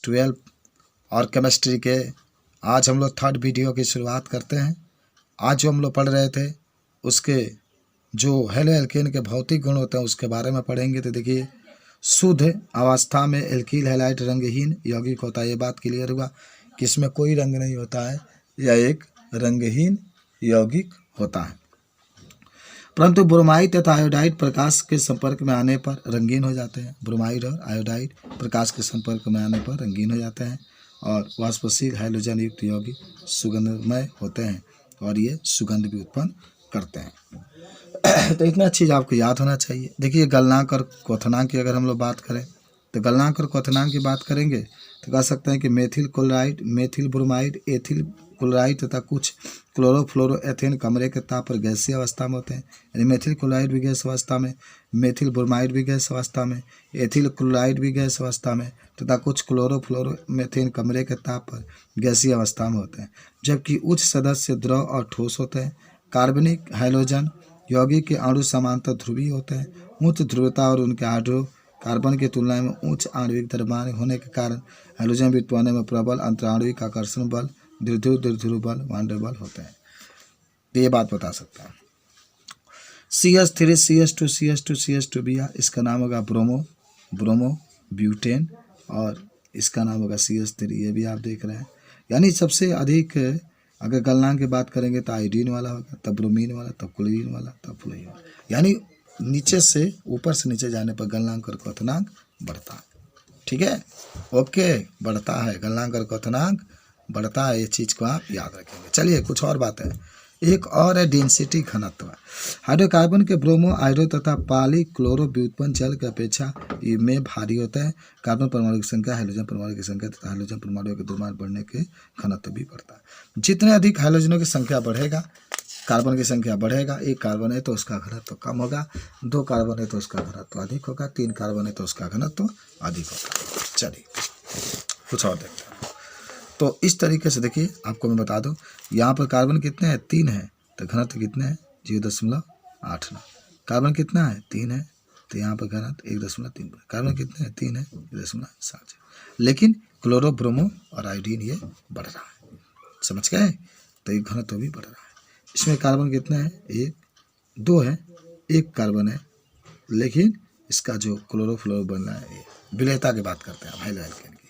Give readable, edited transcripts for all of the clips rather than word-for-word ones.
12 और केमिस्ट्री के आज हम लोग 3rd वीडियो की शुरुआत करते हैं। आज जो हम लोग पढ़ रहे थे उसके जो हेलो एल्केन के भौतिक गुण होते हैं उसके बारे में पढ़ेंगे। तो देखिए, शुद्ध अवस्था में एल्कील हैलाइड रंगहीन यौगिक होता है। ये बात क्लियर हुआ कि इसमें कोई रंग नहीं होता है, यह एक रंगहीन यौगिक होता है। परंतु ब्रोमाइड तथा आयोडाइड प्रकाश के संपर्क में आने पर रंगीन हो जाते हैं। ब्रोमाइड और आयोडाइड प्रकाश के संपर्क में आने पर रंगीन हो जाते हैं और वाष्पशील हाइड्रोजन युक्त यौगिक सुगंधमय होते हैं और ये सुगंध भी उत्पन्न करते हैं। तो इतना चीज़ आपको याद होना चाहिए। देखिए, गलनांक और क्वथनांक की अगर हम लोग बात करें तो गलनांक और क्वथनांक की बात करेंगे तो कह सकते हैं कि methyl chloride, methyl bromide, ethyl chloride तथा कुछ क्लोरोफ्लोरोएथेन कमरे के ताप पर गैसीय अवस्था में होते हैं। यानी मेथिल क्लोराइड भी गैस अवस्था में, मेथिल ब्रोमाइड भी गैस अवस्था में, एथिल क्लोराइड भी गैस अवस्था में तथा कुछ क्लोरोफ्लोरोमेथेन कमरे के ताप पर गैसीय अवस्था में होते हैं। जबकि उच्च सदस्य द्रव और ठोस होते हैं। कार्बनिक हाइड्रोजन यौगिक के अणु समांतर ध्रुवीय होते हैं। उच्च ध्रुवता और उनके हाइड्रोकार्बन की तुलना में उच्च आणविक द्रव्यमान होने के कारण हाइड्रोजन व्युत्पन्न में प्रबल अंतराणविक आकर्षण बल, द्विध्रुव बल, वांडर बल होते हैं। ये बात बता सकता है। CH3 CH2 CH2 CH2 भी इसका नाम होगा ब्रोमो ब्यूटेन और इसका नाम होगा CH3। ये भी आप देख रहे हैं। यानी सबसे अधिक अगर गलनांक की बात करेंगे तो आयोडीन वाला होगा, तब ब्रोमीन वाला, तब क्लोरीन वाला, तब फ्लोरीन वाला। यानी नीचे से ऊपर से नीचे जाने पर गलनांक और क्वथनांक बढ़ता है। ठीक है, ओके, बढ़ता है गलनांक और क्वथनांक बढ़ता है। ये चीज़ को आप याद रखेंगे। चलिए कुछ और बात है। एक और है डेंसिटी घनत्व। हाइड्रोकार्बन के ब्रोमो, आयोडो तथा पॉलीक्लोरो व्युत्पन्न जल की अपेक्षा में भारी होता है। कार्बन परमाणु की संख्या, हाइड्रोजन परमाणु की संख्या तथा हाइड्रोजन परमाणु के द्रव्यमान बढ़ने के घनत्व भी बढ़ता है। जितने अधिक हाइड्रोजनों की संख्या बढ़ेगा, कार्बन की संख्या बढ़ेगा। 1 कार्बन है तो उसका घनत्व कम होगा, 2 कार्बन है तो उसका घनत्व अधिक होगा, 3 कार्बन है तो उसका घनत्व अधिक होगा। चलिए कुछ और देखते हैं। तो इस तरीके से देखिए, आपको मैं बता दूं, यहाँ पर कार्बन कितने हैं? 3 है, तो घनत्व कितने हैं? 0.89। कार्बन कितना है? 3 है, तो यहाँ पर घनत्व 1.3। कार्बन कितने हैं? 3 है, 1.7। लेकिन क्लोरो, ब्रोमो और आयोडीन ये बढ़ रहा है। समझ गए? तो ये घनत्व भी बढ़ रहा है। इसमें कार्बन कितने हैं? 1, 2 है, 1 कार्बन है, लेकिन इसका जो क्लोरोफ्लोरो बन रहा है, विलेयता की बात करते हैं हम हेलो एल्केन की।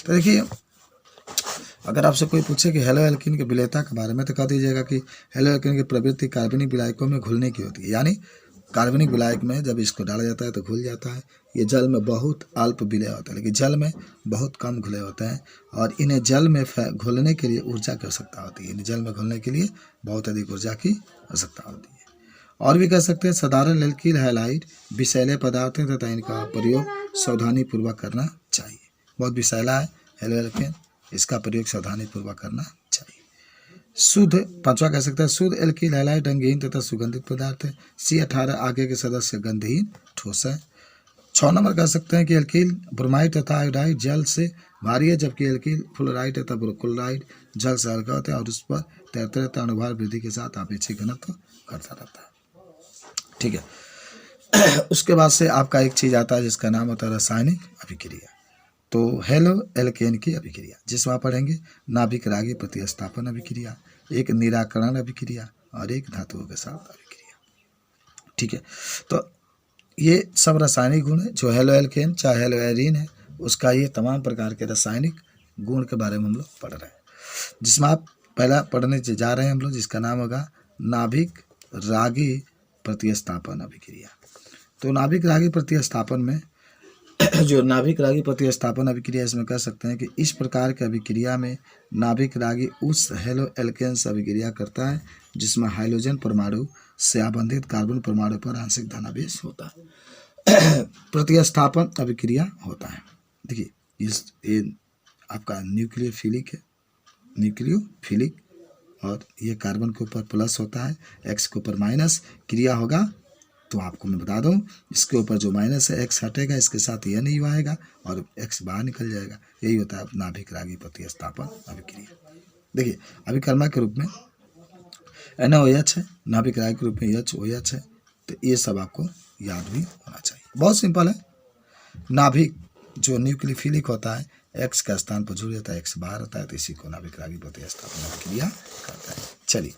तो देखिए, अगर आपसे कोई पूछे कि हेलो एल्केन के विलेयता के बारे में तो कह दीजिएगा कि हेलो एल्केन की प्रवृत्ति कार्बनिक विलायकों में घुलने की होती है। यानी कार्बनिक विलायक में जब इसको डाला जाता है तो घुल जाता है। ये जल में बहुत अल्प विलय होता है, लेकिन जल में बहुत कम घुले होते हैं और इन्हें जल में घुलने के लिए ऊर्जा की आवश्यकता होती है। इन्हें जल में घुलने के लिए बहुत अधिक ऊर्जा की आवश्यकता होती है। और भी कह सकते हैं साधारण एल्कील हैलाइड विषैले पदार्थ हैं तथा इनका प्रयोग सावधानी पूर्वक करना चाहिए। बहुत विषैला है हेलो एल्केन, इसका प्रयोग सावधानी पूर्वक करना चाहिए। शुद्ध, 5वां कह सकते हैं शुद्ध एल्कील हैलाइड रंगहीन तथा सुगंधित पदार्थ है। C18 आगे के सदस्य गंधहीन ठोस है। 6 नंबर कह सकते हैं कि एल्कील ब्रोमाइड तथा आयोडाइड जल से भारी है, जबकि एल्कील फ्लोराइड तथा क्लोराइड जल से हल्का होता है और उस पर तैरते रहता है। अनुभार वृद्धि के साथ अपेक्षित घनत्व करता रहता है। ठीक है। उसके बाद से आपका एक चीज़ आता है जिसका नाम होता है रासायनिक अभिक्रिया। तो हेलो एल्केन की अभिक्रिया जिसमें आप पढ़ेंगे नाभिक रागी प्रतिस्थापन अभिक्रिया, एक निराकरण अभिक्रिया और एक धातुओं के साथ अभिक्रिया। ठीक है, तो ये सब रासायनिक गुण है जो हेलो एल्केन चाहे हेलो एरीन है, उसका ये तमाम प्रकार के रासायनिक गुण के बारे में हम लोग पढ़ रहे हैं। जिसमें आप पहला पढ़ने जा रहे हैं हम लोग, जिसका नाम होगा नाभिक रागी प्रतिस्थापन अभिक्रिया। तो नाभिक रागी प्रतिस्थापन में जो नाभिक रागी प्रतिस्थापन अभिक्रिया, इसमें कह सकते हैं कि इस प्रकार की अभिक्रिया में नाभिक रागी उस हेलो एल्केन से अभिक्रिया करता है जिसमें हाइड्रोजन परमाणु से आबंधित कार्बन परमाणु पर आंशिक धनावेश होता है। प्रतिस्थापन अभिक्रिया होता है। देखिए, ये आपका न्यूक्लियोफिलिक है, न्यूक्लियोफिलिक, और ये कार्बन के ऊपर प्लस होता है, एक्स के ऊपर माइनस क्रिया होगा। तो आपको मैं बता दूं, इसके ऊपर जो माइनस है एक्स हटेगा, इसके साथ यह नहीं आएगा और एक्स बाहर निकल जाएगा। यही होता है नाभिक रागी प्रतिस्थापन अभिक्रिया। देखिए, अभिकर्मा के रूप में NaOH है, नाभिक रागी के रूप में HOH है। तो ये सब आपको याद भी होना चाहिए। बहुत सिंपल है। नाभिक जो न्यूक्लियोफिलिक होता है, एक्स का स्थान पर जुड़ जाता है, एक्स बाहर होता है, तो इसी को नाभिक रागी प्रतिस्थापन अभिक्रिया कहता है। चलिए,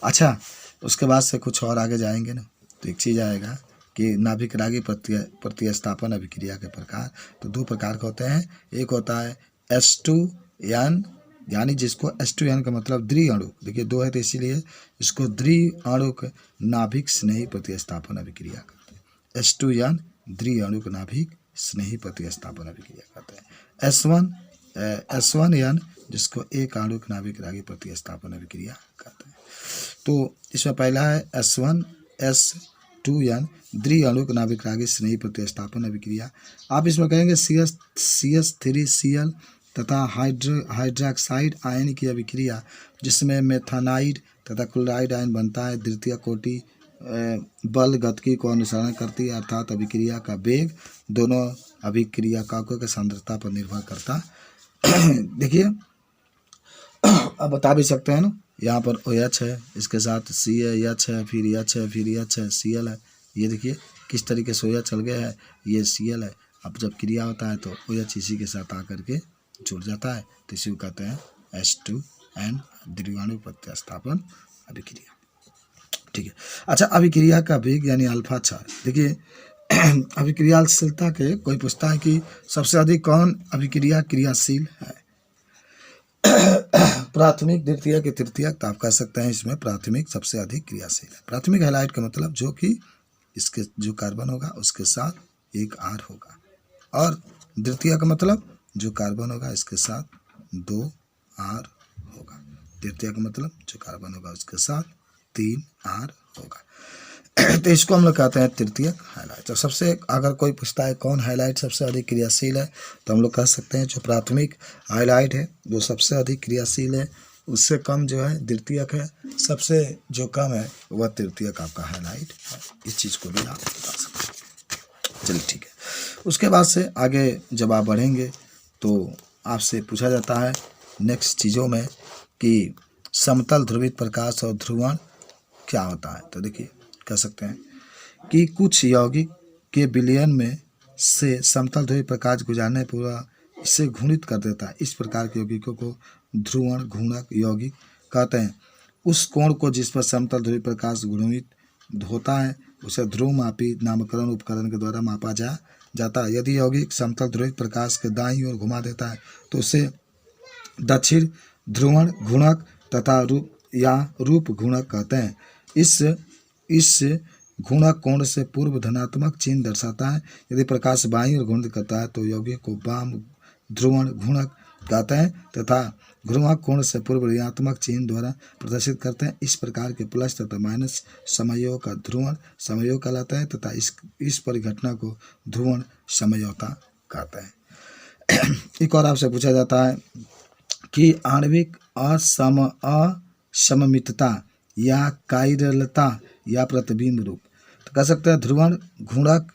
अच्छा उसके बाद से कुछ और आगे जाएंगे ना, तो एक चीज़ आएगा कि नाभिक रागी प्रतिस्थापन अभिक्रिया के प्रकार। तो दो प्रकार के होते हैं। एक होता है H2N, यानी जिसको H2N का मतलब द्वि अणु, देखिए दो है तो इसीलिए इसको द्वि अणुक नाभिक स्नेही प्रतिस्थापन अभिक्रिया कहते हैं। H2N द्वि अणुक नाभिक स्नेही प्रतिस्थापन अभिक्रिया कहते हैं। S1N जिसको एक अणुक नाभिक रागी प्रतिस्थापन अभिक्रिया कहते हैं। तो इसमें पहला है S2N द्वि अणुक नाभिक रागी स्नेही प्रतिस्थापन अभिक्रिया। आप इसमें कहेंगे CH3Cl तथा हाइड्रोक्साइड आयन की अभिक्रिया, जिसमें मेथानाइड तथा क्लोराइड आयन बनता है। द्वितीय कोटि बल गतिकी को अनुसरण करती है, अर्थात अभिक्रिया का वेग दोनों अभिक्रियाकों की सांद्रता पर निर्भर करता। देखिए अब बता भी सकते हैं ना, यहाँ पर OH है, इसके साथ CH है, फिर H है, फिर H है, Cl है। ये देखिए किस तरीके से OH चल गया है, ये Cl है। अब जब क्रिया होता है तो OH इसी के साथ आकर के जुड़ जाता है, तो इसी को कहते हैं H2N द्विअणु प्रतिस्थापन अभिक्रिया। ठीक है, अच्छा अभिक्रिया का वेग यानी अल्फा क्षार। देखिए अभिक्रियाशीलता के कोई पूछता है कि सबसे अधिक कौन अभिक्रिया क्रियाशील है, प्राथमिक, द्वितीयक या तृतीयक। तो आप कह सकते हैं इसमें प्राथमिक सबसे अधिक क्रियाशील है। प्राथमिक हैलाइड का मतलब जो कि इसके जो कार्बन होगा उसके साथ एक R होगा, और द्वितीय का मतलब जो कार्बन होगा इसके साथ 2 R होगा। द्वितीय का मतलब जो कार्बन होगा उसके साथ 3 R होगा। तो इसको हम लोग कहते हैं तृतीयक हैलाइड। तो सबसे अगर कोई पूछता है कौन हैलाइड सबसे अधिक क्रियाशील है, तो हम लोग कह सकते हैं जो प्राथमिक हैलाइड है जो सबसे अधिक क्रियाशील है, उससे कम जो है द्वितीयक है, सबसे जो कम है वह तृतीयक आपका हैलाइड है। इस चीज़ को भी आप बता सकते हैं। चलिए ठीक है, उसके बाद से आगे जब आप बढ़ेंगे तो आपसे पूछा जाता है नेक्स्ट चीज़ों में कि समतल ध्रुवित प्रकाश और ध्रुवण क्या होता है। तो देखिए कह सकते हैं कि कुछ यौगिक के विलयन में से समतल ध्रुवित प्रकाश गुजरने पूरा इसे घूर्णित कर देता है। इस प्रकार के यौगिकों को ध्रुवण घूर्णक यौगिक कहते हैं। उस कोण को जिस पर समतल ध्रुवित प्रकाश घूर्णित होता है उसे ध्रुवमापी नामकरण उपकरण के द्वारा मापा जाता है। यदि यौगिक समतल ध्रुवित प्रकाश के दाईं ओर घुमा देता है तो उसे दक्षिण ध्रुवण घूर्णक तथा रूप घूर्णक कहते हैं। इस घूर्णक कोण से पूर्व धनात्मक चिन्ह दर्शाता है। यदि प्रकाश बाईं ओर घूर्णित करता है तो यौगिक को वाम ध्रुवण घूर्णक कहते हैं तथा घूर्णक कोण से पूर्व ऋणात्मक चिन्ह द्वारा प्रदर्शित करते हैं। इस प्रकार के प्लस तथा माइनस समयोग का ध्रुवण समयोग कहलाता है तथा इस परिघटना को ध्रुवण समयोता कहते हैं। एक और आपसे पूछा जाता है कि आणविक असममितता या कायरलता या प्रतिबिंब रूप। तो कह सकते हैं ध्रुवण घूर्णक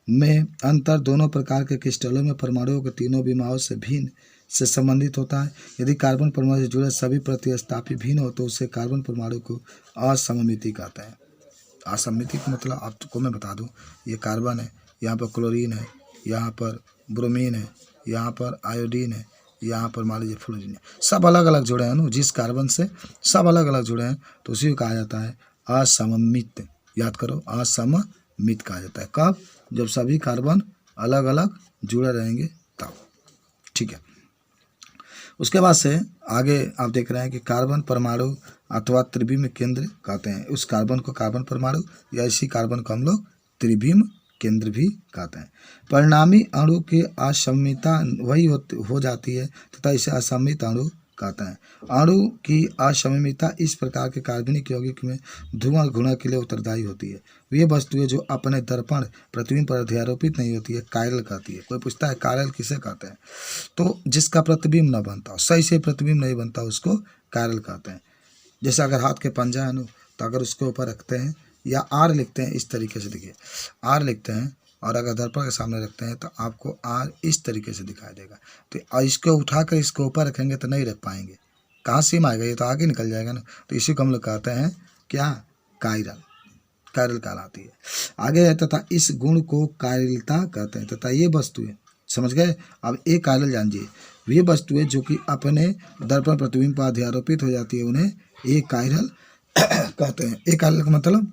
में अंतर दोनों प्रकार के क्रिस्टलों में परमाणुओं के तीनों विमाओं से भिन्न से संबंधित होता है। यदि कार्बन परमाणु से जुड़े सभी प्रतिस्थापी भिन्न हो तो उसे कार्बन परमाणु को असममिति कहते हैं। असममिति का मतलब आपको मैं बता दूं, ये कार्बन है, यहाँ पर क्लोरीन है, यहाँ पर ब्रोमीन है, यहाँ पर आयोडीन है, यहाँ पर मान लीजिए फ्लोरीन है, सब अलग अलग जुड़े हैं ना, जिस कार्बन से सब अलग अलग जुड़े हैं तो उसी को कहा जाता है असममित। याद करो, असममित कहा जाता है कब, जब सभी कार्बन अलग अलग जुड़े रहेंगे तब। ठीक है, उसके बाद से आगे आप देख रहे हैं कि कार्बन परमाणु अथवा त्रिविम केंद्र कहते हैं। उस कार्बन को कार्बन परमाणु या इसी कार्बन को हम लोग त्रिविम केंद्र भी कहते हैं। परिणामी अणु की असममितता वही हो जाती है तथा इसे असममित अणु कहते हैं। अणु की असममितता इस प्रकार के कार्बनिक यौगिक में ध्रुवण घूर्णक के लिए उत्तरदायी होती है। वे वस्तुएं जो अपने दर्पण प्रतिबिंब पर अध्यारोपित नहीं होती है कायरल कहती है। कोई पूछता है कायरल किसे कहते हैं, तो जिसका प्रतिबिंब न बनता हो, सही से प्रतिबिंब नहीं बनता उसको कायरल कहते हैं। जैसे अगर हाथ के पंजा है न, तो अगर उसके ऊपर रखते हैं या आर लिखते हैं इस तरीके से, देखिए आर लिखते हैं और अगर दर्पण के सामने रखते हैं तो आपको आर इस तरीके से दिखाई देगा। तो इसको उठाकर इसको ऊपर रखेंगे तो नहीं रख पाएंगे, कहाँ सीम आएगा, ये तो आगे निकल जाएगा ना। तो इसी को हम लोग कहते हैं क्या, कायरल, कायरल कहलाती है। आगे है तथा इस गुण को कायरलता कहते हैं तथा ये वस्तुएं समझ गए। अब एक कायरल जानिए, वे वस्तुएं जो कि अपने दर्पण प्रतिबिंब पर अध्यारोपित हो जाती है उन्हें एक कायरल कहते हैं। एक कायरल का मतलब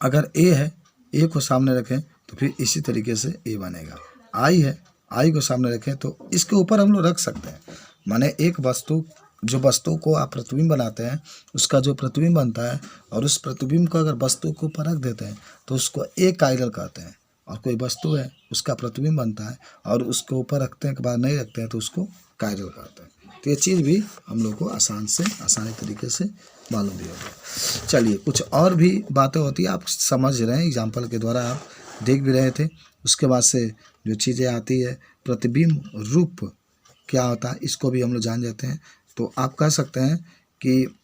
अगर ए है, ए को सामने रखें तो फिर इसी तरीके से ए बनेगा। आई है, आई को सामने रखें तो इसके ऊपर हम लोग रख सकते हैं। माने एक वस्तु, जो वस्तु को आप प्रतिबिंब बनाते हैं उसका जो प्रतिबिंब बनता है और उस प्रतिबिंब को अगर वस्तु के ऊपर रख देते हैं तो उसको एक कायरल कहते हैं। और कोई वस्तु है उसका प्रतिबिंब बनता है और उसके ऊपर रखते हैं के बाद नहीं रखते हैं तो उसको कायरल कहते हैं। तो ये चीज़ भी हम लोग को आसानी तरीके से मालूम भी होगा। चलिए कुछ और भी बातें होती है, आप समझ रहे हैं, एग्जाम्पल के द्वारा आप देख भी रहे थे। उसके बाद से जो चीज़ें आती है, प्रतिबिंब रूप क्या होता है इसको भी हम लोग जान जाते हैं। तो आप कह सकते हैं कि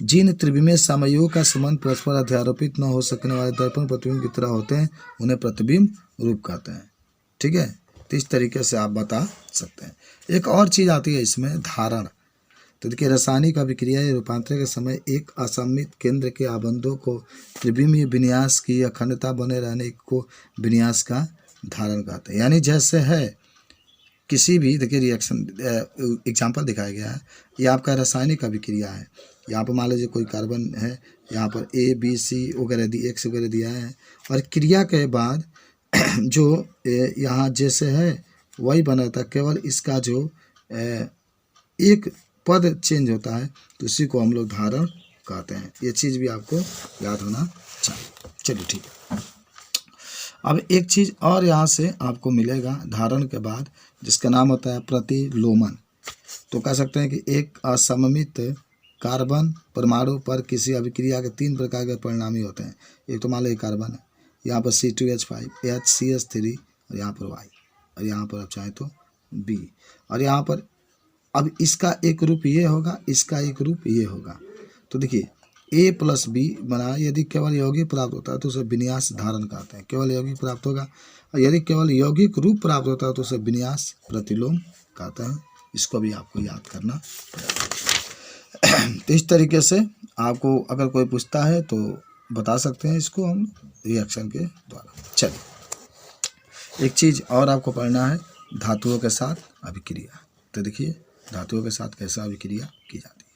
जिन त्रिविमीय सामयियों का संबंध परस्पर अध्यारोपित न हो सकने वाले दर्पण प्रतिबिंब की तरह होते हैं उन्हें प्रतिबिंब रूप कहते हैं। ठीक है, तो इस तरीके से आप बता सकते हैं। एक और चीज़ आती है इसमें, धारण। तो देखिए, रासायनिक अभिक्रिया या रूपांतरण के समय एक असममित केंद्र के आबंधों को त्रिविमीय विन्यास की अखंडता बने रहने को विन्यास का धारण कहते हैं। यानी जैसे है किसी भी, देखिए रिएक्शन एग्जाम्पल दिखाया गया है, ये आपका रासायनिक अभिक्रिया है। यहाँ पर मान लीजिए कोई कार्बन है, यहाँ पर ए बी सी वगैरह एक्स वगैरह दिया है, और क्रिया के बाद जो यहाँ जैसे है वही बना था, केवल इसका जो एक पद चेंज होता है तो उसी को हम लोग धारण कहते हैं। ये चीज़ भी आपको याद होना चाहिए। चलिए ठीक है। अब एक चीज़ और यहाँ से आपको मिलेगा धारण के बाद, जिसका नाम होता है प्रतिलोमन। तो कह सकते हैं कि एक असममित कार्बन परमाणु पर किसी अभिक्रिया के 3 प्रकार के परिणामी होते हैं। एक तो मान लो कार्बन है, यहाँ पर C2H5, HCH3 और यहाँ पर Y, और यहाँ पर आप चाहें तो B, और यहाँ पर अब इसका एक रूप ये होगा, इसका एक रूप ये होगा। तो देखिए A+B बना, यदि केवल यौगिक प्राप्त होता है तो उसे विन्यास धारण कहते हैं, केवल यौगिक प्राप्त होगा। और यदि केवल यौगिक रूप प्राप्त होता है तो उसे विन्यास प्रतिलोम कहते हैं। इसको भी आपको याद करना पड़ेगा। तो इस तरीके से आपको अगर कोई पूछता है तो बता सकते हैं इसको हम रिएक्शन के द्वारा। चलिए एक चीज़ और आपको पढ़ना है, धातुओं के साथ अभिक्रिया। तो देखिए धातुओं के साथ कैसा अभिक्रिया की जाती है।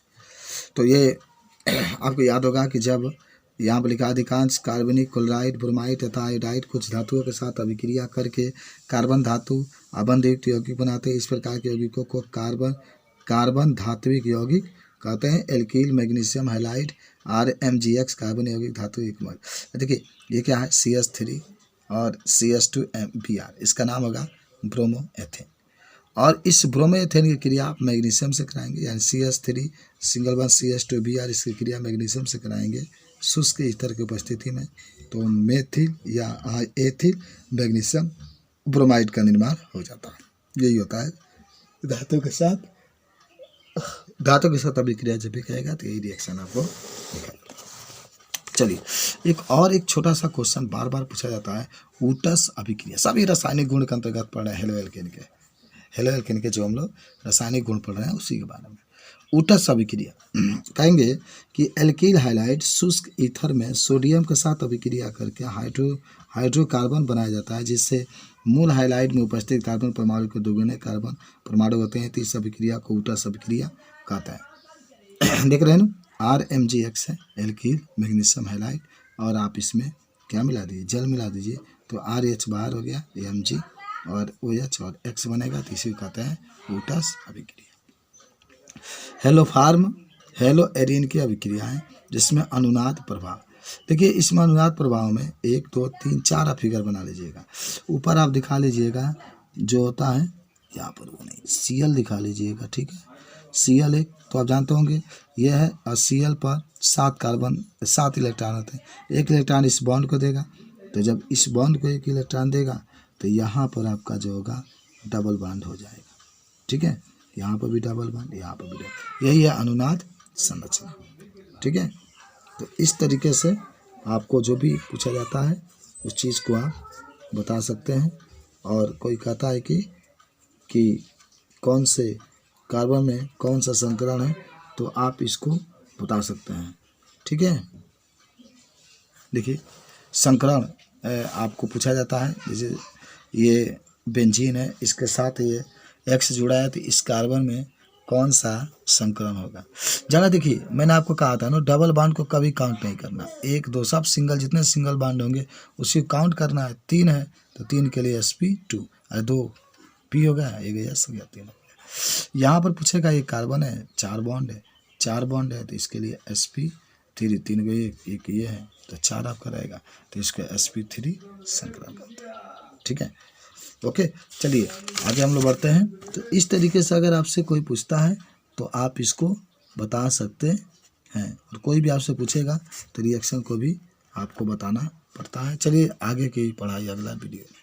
तो ये आपको याद होगा कि जब यहाँ पर लिखा अधिकांश कार्बनिक, क्लोराइड, ब्रोमाइड तथा आयोडाइड कुछ धातुओं के साथ अभिक्रिया करके कार्बन धातु आबंधयुक्त यौगिक बनाते हैं। इस प्रकार के यौगिकों को कार्बन धात्विक यौगिक कहते हैं। एल्कील, मैग्नीशियम हैलाइड, RMgX कार्बन यौगिक धातु एकमत। देखिए ये क्या है, CH3 और CH2Br, इसका नाम होगा ब्रोमो एथेन। और इस ब्रोमो एथेन की क्रिया आप मैग्नीशियम से कराएंगे, यानी CH3 सिंगल वन CH2Br, इसकी क्रिया मैग्नीशियम से कराएंगे शुष्क ईथर की उपस्थिति में। तो मेथिल या एथिल मैग्नीशियम ब्रोमाइड का निर्माण हो जाता है। यही होता है धातु के साथ अभिक्रिया जब भी कहेगा तो यही रिएक्शन आपको दिखाएगा। चलिए एक छोटा सा क्वेश्चन बार बार पूछा जाता है, ऊटस अभिक्रिया। सभी रासायनिक गुण के अंतर्गत पढ़ रहे हैं, हेलो एल्केन के जो हम लोग रासायनिक गुण पढ़ रहे हैं उसी के बारे में। ऊटस अभिक्रिया कहेंगे कि एल्कील हैलाइड शुष्क ईथर में सोडियम के साथ अभिक्रिया करके हाइड्रोकार्बन बनाया जाता है, जिससे मूल हैलाइड में उपस्थित कार्बन परमाणु के दोगुने कार्बन परमाणु होते हैं। तो इस अभिक्रिया को ऊटस अभिक्रिया कहता है। देख रहे हैं ना, RMgX है एल्कील मैग्नीशियम हैलाइड, और आप इसमें क्या मिला दीजिए, जल मिला दीजिए, तो RH बाहर हो गया, Mg और OH और X बनेगा, तो इसी को कहते हैं ऊटस अभिक्रिया। हेलो एरिन की अभिक्रिया है जिसमें अनुनाद प्रभाव। देखिए इसमें अनुनाद प्रभाव में 1 2 3 4 आप फिगर बना लीजिएगा। ऊपर आप दिखा लीजिएगा जो होता है यहाँ पर, वो नहीं, Cl दिखा लीजिएगा, ठीक है। Cl एक तो आप जानते होंगे यह है, और Cl पर 7 इलेक्ट्रॉन होते हैं। 1 इलेक्ट्रॉन इस बॉन्ड को देगा, तो जब इस बॉन्ड को 1 इलेक्ट्रॉन देगा तो यहाँ पर आपका जो होगा डबल बॉन्ड हो जाएगा, ठीक है। यहाँ पर भी डबल बॉन्ड, यहाँ पर भी डबल, यही है अनुनाद संरचना, ठीक है। तो इस तरीके से आपको जो भी पूछा जाता है उस चीज़ को आप बता सकते हैं। और कोई कहता है कि कौन से कार्बन में कौन सा संकरण है, तो आप इसको बता सकते हैं, ठीक है। देखिए संकरण आपको पूछा जाता है, जैसे ये बेंजीन है, इसके साथ ये X जुड़ा है, तो इस कार्बन में कौन सा संकरण होगा। जरा देखिए, मैंने आपको कहा था ना, डबल बॉन्ड को कभी काउंट नहीं करना। 1 2 सब सिंगल, जितने सिंगल बॉन्ड होंगे उसी को काउंट करना है। 3 है तो 3 के लिए sp2 और 2 p हो गया, 1 s हो गया, 3 हो गया। यहाँ पर पूछेगा ये कार्बन है, 4 बॉन्ड है, 4 बॉन्ड है तो इसके लिए sp3, 3 गई, एक ये है तो 4 आपका रहेगा, तो इसको sp3 संकरण करते हैं। ठीक है, ओके। चलिए आगे हम लोग बढ़ते हैं। तो इस तरीके से अगर आपसे कोई पूछता है तो आप इसको बता सकते हैं, और कोई भी आपसे पूछेगा तो रिएक्शन को भी आपको बताना पड़ता है। चलिए आगे की पढ़ाई अगला वीडियो।